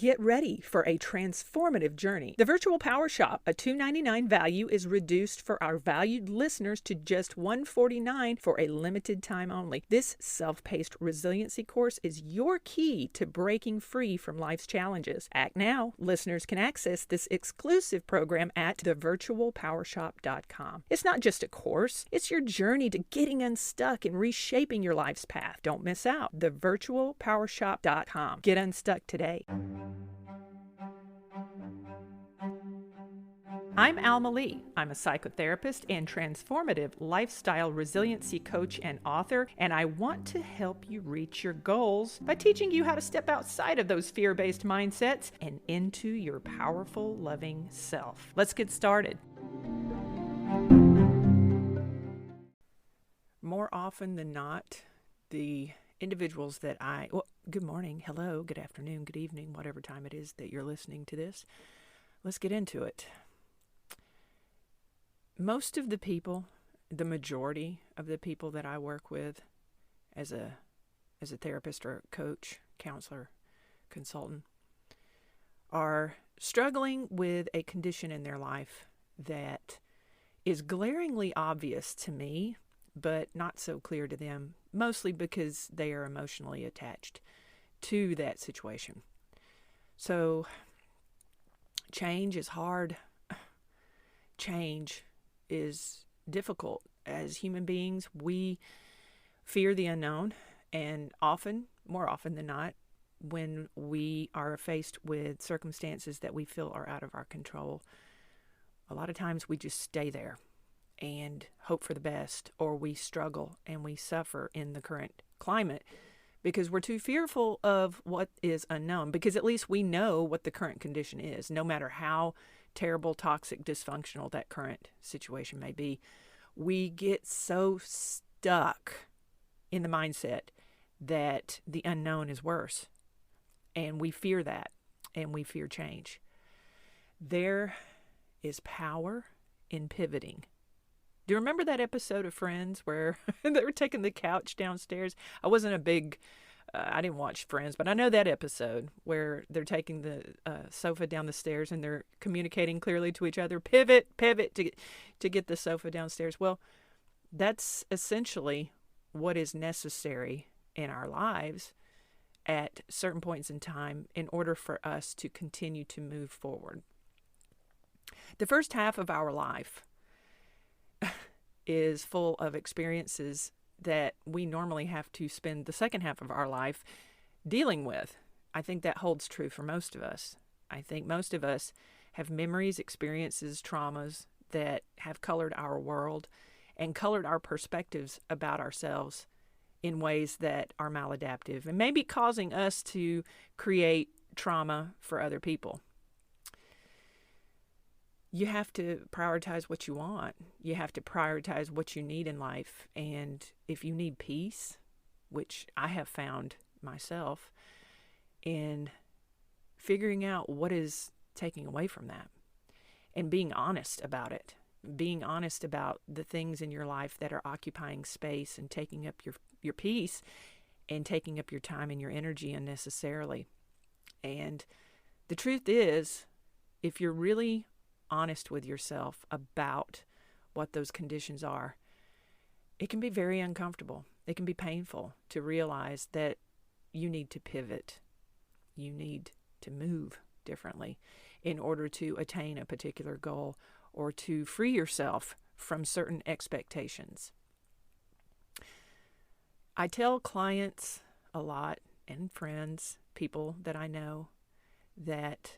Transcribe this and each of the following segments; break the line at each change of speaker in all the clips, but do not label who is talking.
Get ready for a transformative journey. The Virtual Power Shop, a $299 value, is reduced for our valued listeners to just $149 for a limited time only. This self-paced resiliency course is your key to breaking free from life's challenges. Act now. Listeners can access this exclusive program at thevirtualpowershop.com. It's not just a course, it's your journey to getting unstuck and reshaping your life's path. Don't miss out. Thevirtualpowershop.com. Get unstuck today. I'm Alma Lee. I'm a psychotherapist and transformative lifestyle resiliency coach and author, and I want to help you reach your goals by teaching you how to step outside of those fear-based mindsets and into your powerful, loving self. Let's get started. More often than not, the individuals that good morning, hello, good afternoon, good evening, whatever time it is that you're listening to this. Let's get into it. Most of the people, the majority of the people that I work with as a therapist or coach, counselor, consultant, are struggling with a condition in their life that is glaringly obvious to me, but not so clear to them, mostly because they are emotionally attached to that situation. So change is hard. Change is difficult. As human beings, we fear the unknown, and more often than not, when we are faced with circumstances that we feel are out of our control, a lot of times we just stay there and hope for the best, or we struggle and we suffer in the current climate because we're too fearful of what is unknown, because at least we know what the current condition is, no matter how terrible, toxic, dysfunctional that current situation may be. We get so stuck in the mindset that the unknown is worse, and we fear that, and we fear change. There is power in pivoting. Do you remember that episode of Friends where they were taking the couch downstairs? I didn't watch Friends, but I know that episode where they're taking the sofa down the stairs and they're communicating clearly to each other, pivot to get the sofa downstairs. Well, that's essentially what is necessary in our lives at certain points in time in order for us to continue to move forward. The first half of our life is full of experiences that we normally have to spend the second half of our life dealing with. I think that holds true for most of us. I think most of us have memories, experiences, traumas that have colored our world and colored our perspectives about ourselves in ways that are maladaptive and maybe causing us to create trauma for other people. You have to prioritize what you want. You have to prioritize what you need in life. And if you need peace, which I have found myself in figuring out what is taking away from that and being honest about it, being honest about the things in your life that are occupying space and taking up your peace and taking up your time and your energy unnecessarily. And the truth is, if you're really honest with yourself about what those conditions are, it can be very uncomfortable. It can be painful to realize that you need to pivot. You need to move differently in order to attain a particular goal or to free yourself from certain expectations. I tell clients a lot, and friends, people that I know, that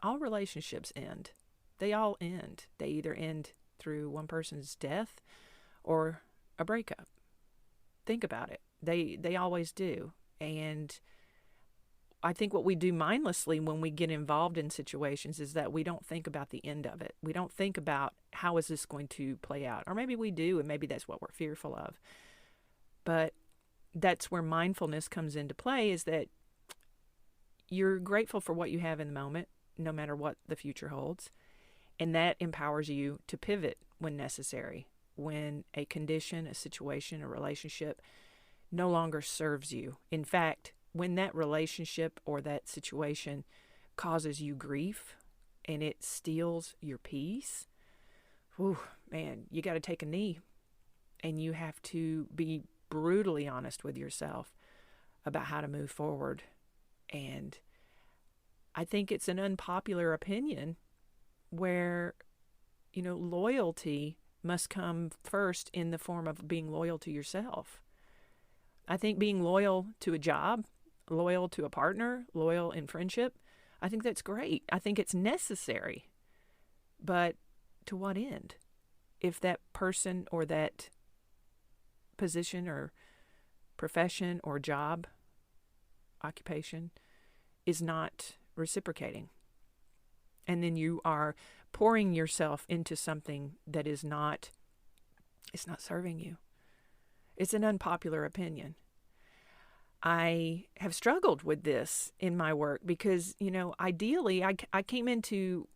all relationships end. They all end. They either end through one person's death or a breakup. Think about it. They always do. And I think what we do mindlessly when we get involved in situations is that we don't think about the end of it. We don't think about how is this going to play out. Or maybe we do, and maybe that's what we're fearful of. But that's where mindfulness comes into play, is that you're grateful for what you have in the moment, no matter what the future holds. And that empowers you to pivot when necessary, when a condition, a situation, a relationship no longer serves you. In fact, when that relationship or that situation causes you grief and it steals your peace, whew, man, you got to take a knee and you have to be brutally honest with yourself about how to move forward. And I think it's an unpopular opinion where, loyalty must come first in the form of being loyal to yourself. I think being loyal to a job, loyal to a partner, loyal in friendship, I think that's great. I think it's necessary. But to what end? If that person or that position or profession or job, occupation, is not reciprocating. And then you are pouring yourself into something that it's not serving you. It's an unpopular opinion. I have struggled with this in my work because, ideally I came into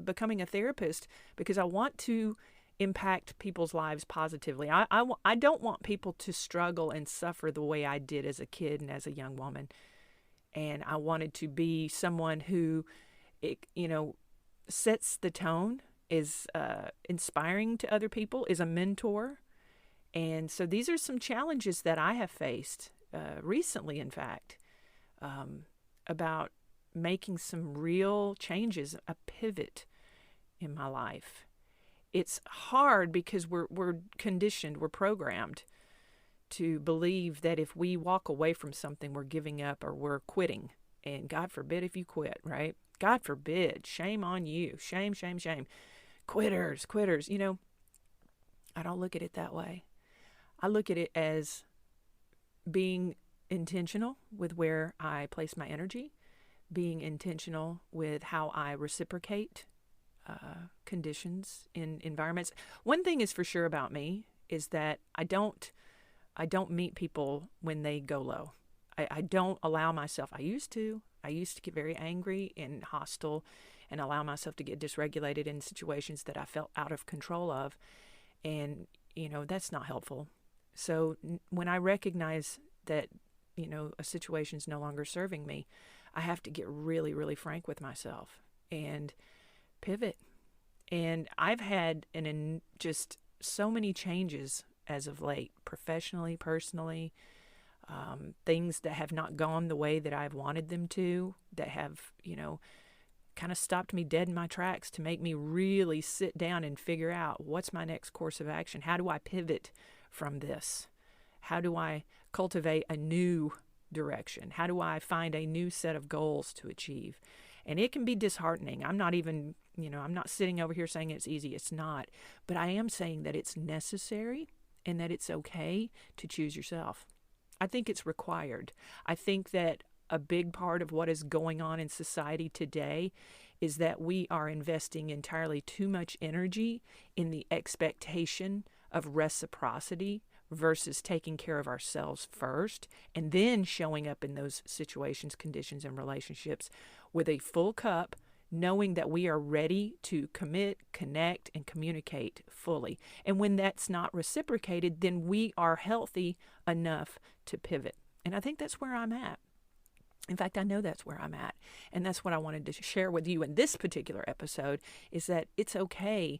becoming a therapist because I want to impact people's lives positively. I don't want people to struggle and suffer the way I did as a kid and as a young woman. And I wanted to be someone who, sets the tone, is inspiring to other people, is a mentor. And so these are some challenges that I have faced recently, in fact, about making some real changes, a pivot in my life. It's hard because we're conditioned, we're programmed to believe that if we walk away from something, we're giving up or we're quitting. And God forbid if you quit, right? God forbid. Shame on you. Shame, shame, shame. Quitters. I don't look at it that way. I look at it as being intentional with where I place my energy, being intentional with how I reciprocate conditions in environments. One thing is for sure about me is that I don't meet people when they go low. I don't allow myself. I used to get very angry and hostile and allow myself to get dysregulated in situations that I felt out of control of. And, that's not helpful. So when I recognize that, a situation is no longer serving me, I have to get really, really frank with myself and pivot. And I've had just so many changes as of late, professionally, personally, things that have not gone the way that I've wanted them to, that have, kind of stopped me dead in my tracks to make me really sit down and figure out what's my next course of action. How do I pivot from this? How do I cultivate a new direction? How do I find a new set of goals to achieve? And it can be disheartening. I'm not even, I'm not sitting over here saying it's easy. It's not. But I am saying that it's necessary and that it's okay to choose yourself. I think it's required. I think that a big part of what is going on in society today is that we are investing entirely too much energy in the expectation of reciprocity versus taking care of ourselves first and then showing up in those situations, conditions, and relationships with a full cup, knowing that we are ready to commit, connect, and communicate fully. And when that's not reciprocated, then we are healthy enough to pivot. And I think that's where I'm at. In fact, I know that's where I'm at. And that's what I wanted to share with you in this particular episode, is that it's okay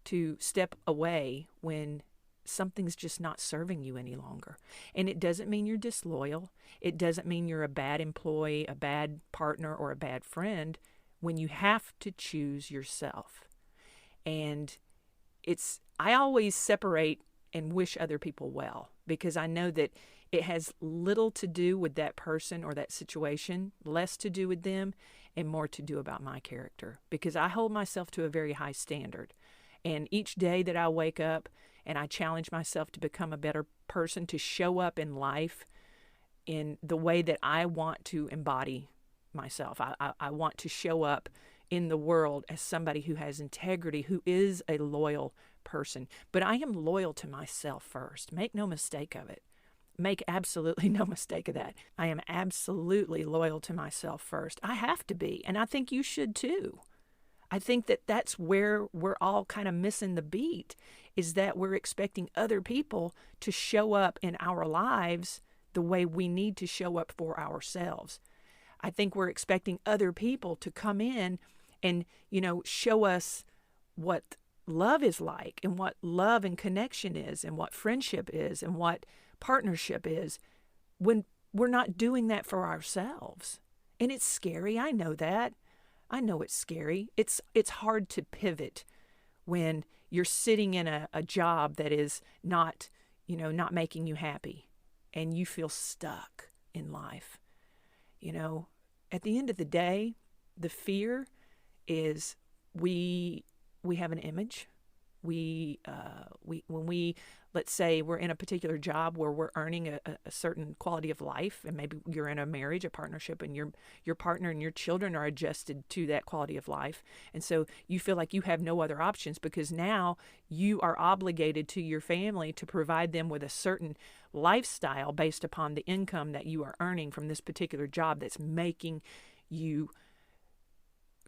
to step away when something's just not serving you any longer. And it doesn't mean you're disloyal. It doesn't mean you're a bad employee, a bad partner, or a bad friend when you have to choose yourself. And I always separate and wish other people well, because I know that it has little to do with that person or that situation, less to do with them, and more to do about my character, because I hold myself to a very high standard. And each day that I wake up and I challenge myself to become a better person, to show up in life in the way that I want to embody myself. I want to show up in the world as somebody who has integrity, who is a loyal person. But I am loyal to myself first. Make no mistake of it. Make absolutely no mistake of that. I am absolutely loyal to myself first. I have to be, and I think you should too. I think that that's where we're all kind of missing the beat, is that we're expecting other people to show up in our lives the way we need to show up for ourselves. I think we're expecting other people to come in and, show us what love is like and what love and connection is and what friendship is and what partnership is, when we're not doing that for ourselves. And it's scary. I know that. I know it's scary. It's hard to pivot when you're sitting in a job that is not making you happy and you feel stuck in life. At the end of the day, the fear is we have an image. When we, let's say we're in a particular job where we're earning a certain quality of life, and maybe you're in a marriage, a partnership, and your partner and your children are adjusted to that quality of life. And so you feel like you have no other options because now you are obligated to your family to provide them with a certain lifestyle based upon the income that you are earning from this particular job that's making you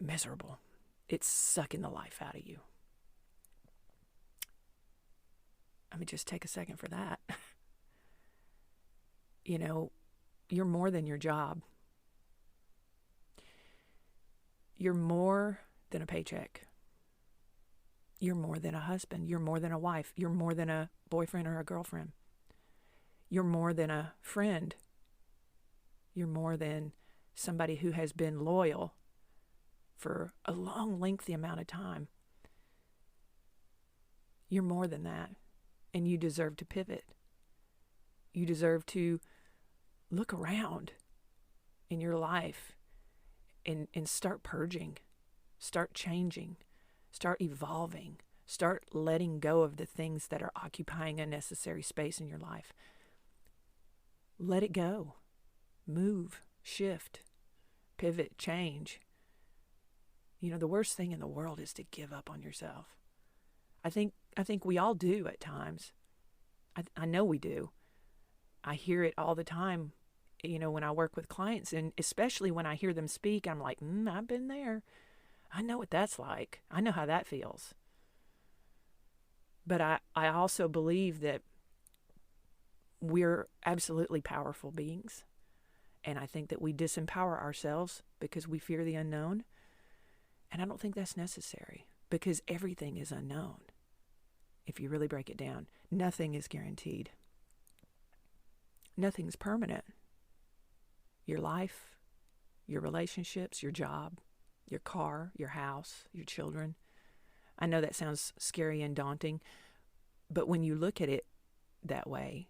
miserable. It's sucking the life out of you. Let me just take a second for that. You're more than your job. You're more than a paycheck. You're more than a husband. You're more than a wife. You're more than a boyfriend or a girlfriend. You're more than a friend. You're more than somebody who has been loyal for a long, lengthy amount of time. You're more than that. And you deserve to pivot. You deserve to look around in your life and start purging, start changing, start evolving, start letting go of the things that are occupying unnecessary space in your life. Let it go. Move, shift, pivot, change. The worst thing in the world is to give up on yourself. I think we all do at times. I know we do. I hear it all the time, when I work with clients, and especially when I hear them speak, I'm like, I've been there. I know what that's like. I know how that feels. But I also believe that we're absolutely powerful beings. And I think that we disempower ourselves because we fear the unknown. And I don't think that's necessary because everything is unknown. If you really break it down, nothing is guaranteed. Nothing's permanent. Your life, your relationships, your job, your car, your house, your children. I know that sounds scary and daunting, but when you look at it that way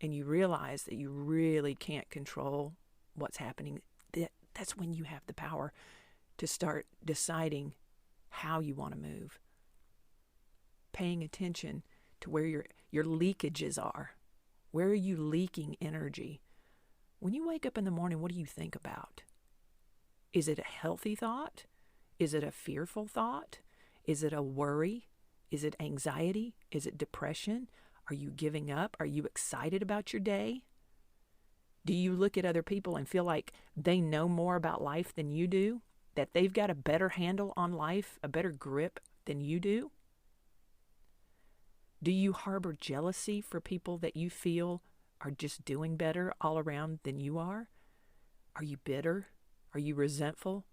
and you realize that you really can't control what's happening, that's when you have the power to start deciding how you want to move. Paying attention to where your leakages are. Where are you leaking energy? When you wake up in the morning, what do you think about? Is it a healthy thought? Is it a fearful thought? Is it a worry? Is it anxiety? Is it depression? Are you giving up? Are you excited about your day? Do you look at other people and feel like they know more about life than you do? That they've got a better handle on life, a better grip than you do? Do you harbor jealousy for people that you feel are just doing better all around than you are? Are you bitter? Are you resentful?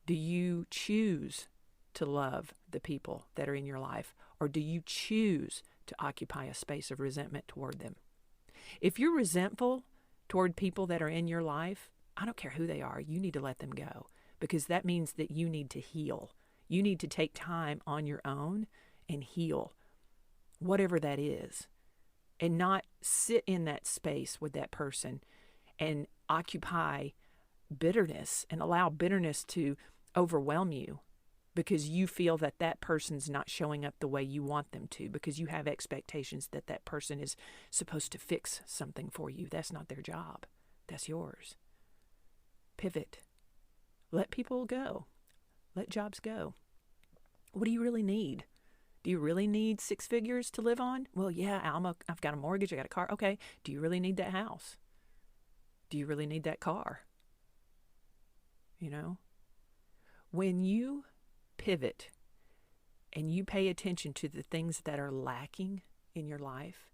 Do you choose to love the people that are in your life? Or do you choose to occupy a space of resentment toward them? If you're resentful toward people that are in your life, I don't care who they are, you need to let them go. Because that means that you need to heal. You need to take time on your own and heal, whatever that is, and not sit in that space with that person and occupy bitterness and allow bitterness to overwhelm you because you feel that that person's not showing up the way you want them to, because you have expectations that that person is supposed to fix something for you. That's not their job. That's yours. Pivot. Let people go. Let jobs go. What do you really need? Do you really need 6 figures to live on? Well, yeah, I've got a mortgage, I got a car. Okay, do you really need that house? Do you really need that car? When you pivot and you pay attention to the things that are lacking in your life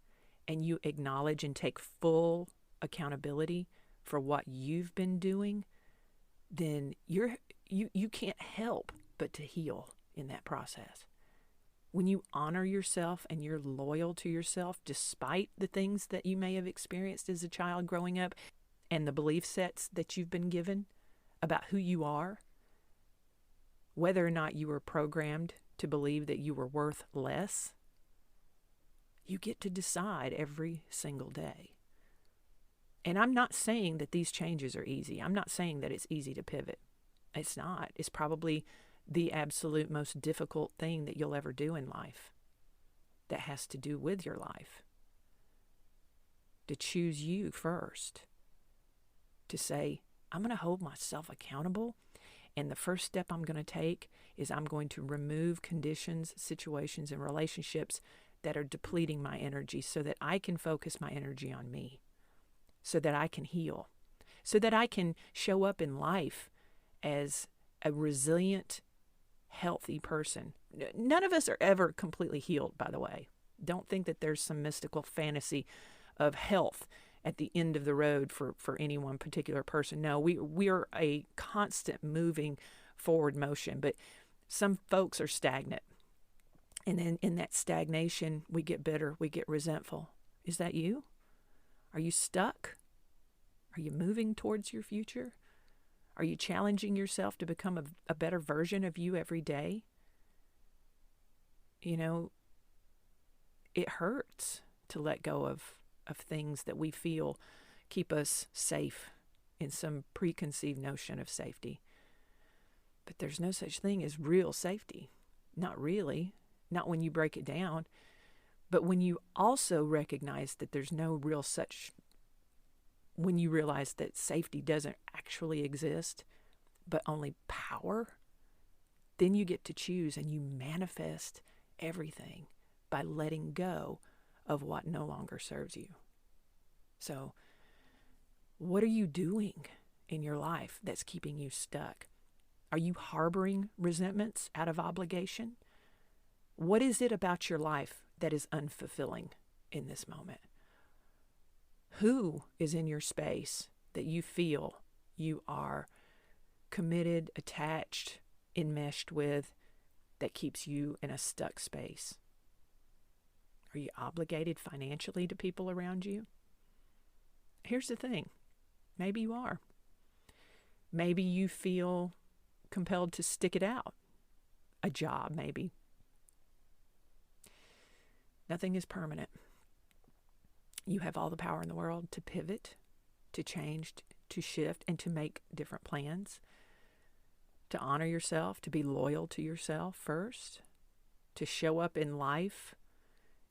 and you acknowledge and take full accountability for what you've been doing, then you can't help but to heal in that process. When you honor yourself and you're loyal to yourself, despite the things that you may have experienced as a child growing up and the belief sets that you've been given about who you are, whether or not you were programmed to believe that you were worth less, you get to decide every single day. And I'm not saying that these changes are easy. I'm not saying that it's easy to pivot. It's not. It's probably the absolute most difficult thing that you'll ever do in life that has to do with your life. To choose you first. To say, I'm going to hold myself accountable, and the first step I'm going to take is I'm going to remove conditions, situations, and relationships that are depleting my energy so that I can focus my energy on me, so that I can heal, so that I can show up in life as a resilient, healthy person. None of us are ever completely healed, by the way. Don't think that there's some mystical fantasy of health at the end of the road for any one particular person. No, we are a constant moving forward motion, but some folks are stagnant. And then in that stagnation, we get bitter, we get resentful. Is that you? Are you stuck? Are you moving towards your future? Are you challenging yourself to become a better version of you every day? You know, it hurts to let go of things that we feel keep us safe in some preconceived notion of safety. But there's no such thing as real safety. Not really. Not when you break it down. But when you also recognize that there's no real such, when you realize that safety doesn't actually exist, but only power, then you get to choose and you manifest everything by letting go of what no longer serves you. So, what are you doing in your life that's keeping you stuck? Are you harboring resentments out of obligation? What is it about your life that is unfulfilling in this moment? Who is in your space that you feel you are committed, attached, enmeshed with, that keeps you in a stuck space? Are you obligated financially to people around you? Here's the thing. Maybe you are. Maybe you feel compelled to stick it out. A job, maybe. Nothing is permanent. You have all the power in the world to pivot, to change, to shift, and to make different plans. To honor yourself, to be loyal to yourself first. To show up in life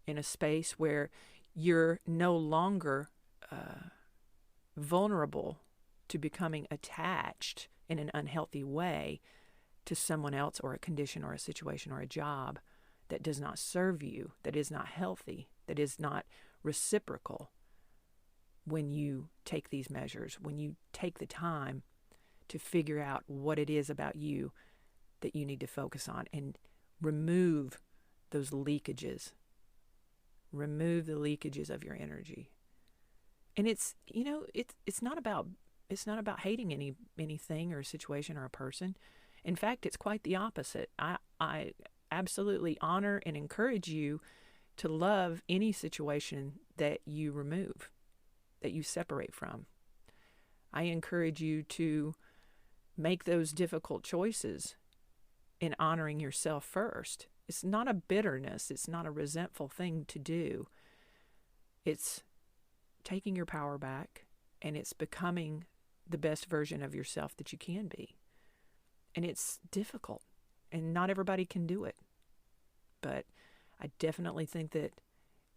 in a space where you're no longer vulnerable to becoming attached in an unhealthy way to someone else or a condition or a situation or a job that does not serve you, that is not healthy, that is not reciprocal. When you take these measures, when you take the time to figure out what it is about you that you need to focus on and remove those leakages. Remove the leakages of your energy. And it's not about hating anything or a situation or a person. In fact, it's quite the opposite. I absolutely honor and encourage you to love any situation that you remove, that you separate from. I encourage you to make those difficult choices in honoring yourself first. It's not a bitterness. It's not a resentful thing to do. It's taking your power back, and it's becoming the best version of yourself that you can be. And it's difficult, and not everybody can do it. But I definitely think that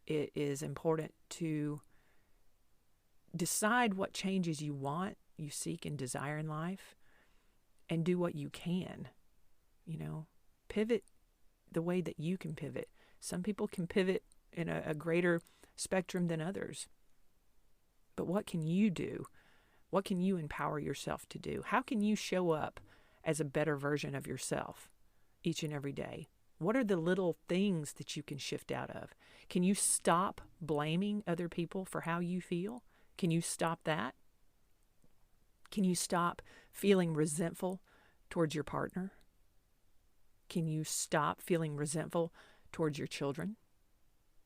it is important to decide what changes you want, you seek, and desire in life, and do what you can. Pivot the way that you can pivot. Some people can pivot in a greater spectrum than others. But what can you do? What can you empower yourself to do? How can you show up as a better version of yourself each and every day? What are the little things that you can shift out of? Can you stop blaming other people for how you feel? Can you stop that? Can you stop feeling resentful towards your partner? Can you stop feeling resentful towards your children,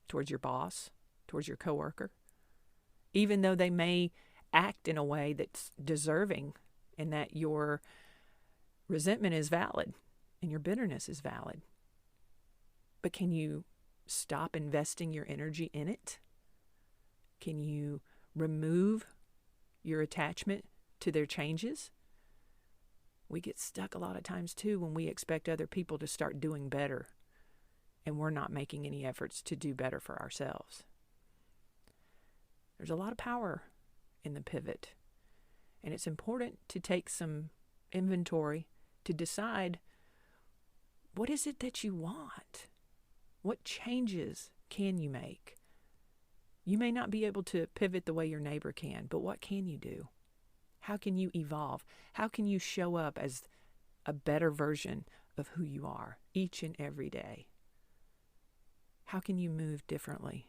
towards your boss, towards your coworker? Even though they may act in a way that's deserving and that your resentment is valid and your bitterness is valid. But can you stop investing your energy in it? Can you remove your attachment to their changes? We get stuck a lot of times too when we expect other people to start doing better and we're not making any efforts to do better for ourselves. There's a lot of power in the pivot, and it's important to take some inventory to decide, what is it that you want? What changes can you make? You may not be able to pivot the way your neighbor can, but what can you do? How can you evolve? How can you show up as a better version of who you are each and every day? How can you move differently?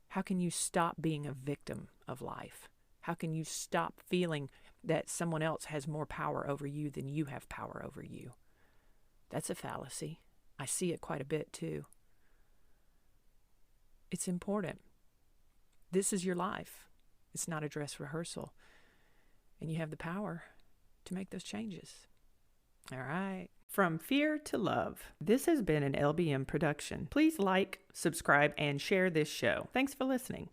How can you stop being a victim of life? How can you stop feeling that someone else has more power over you than you have power over you? That's a fallacy. I see it quite a bit too. It's important. This is your life. It's not a dress rehearsal. And you have the power to make those changes. All right. From fear to love. This has been an LBM production. Please like, subscribe, and share this show. Thanks for listening.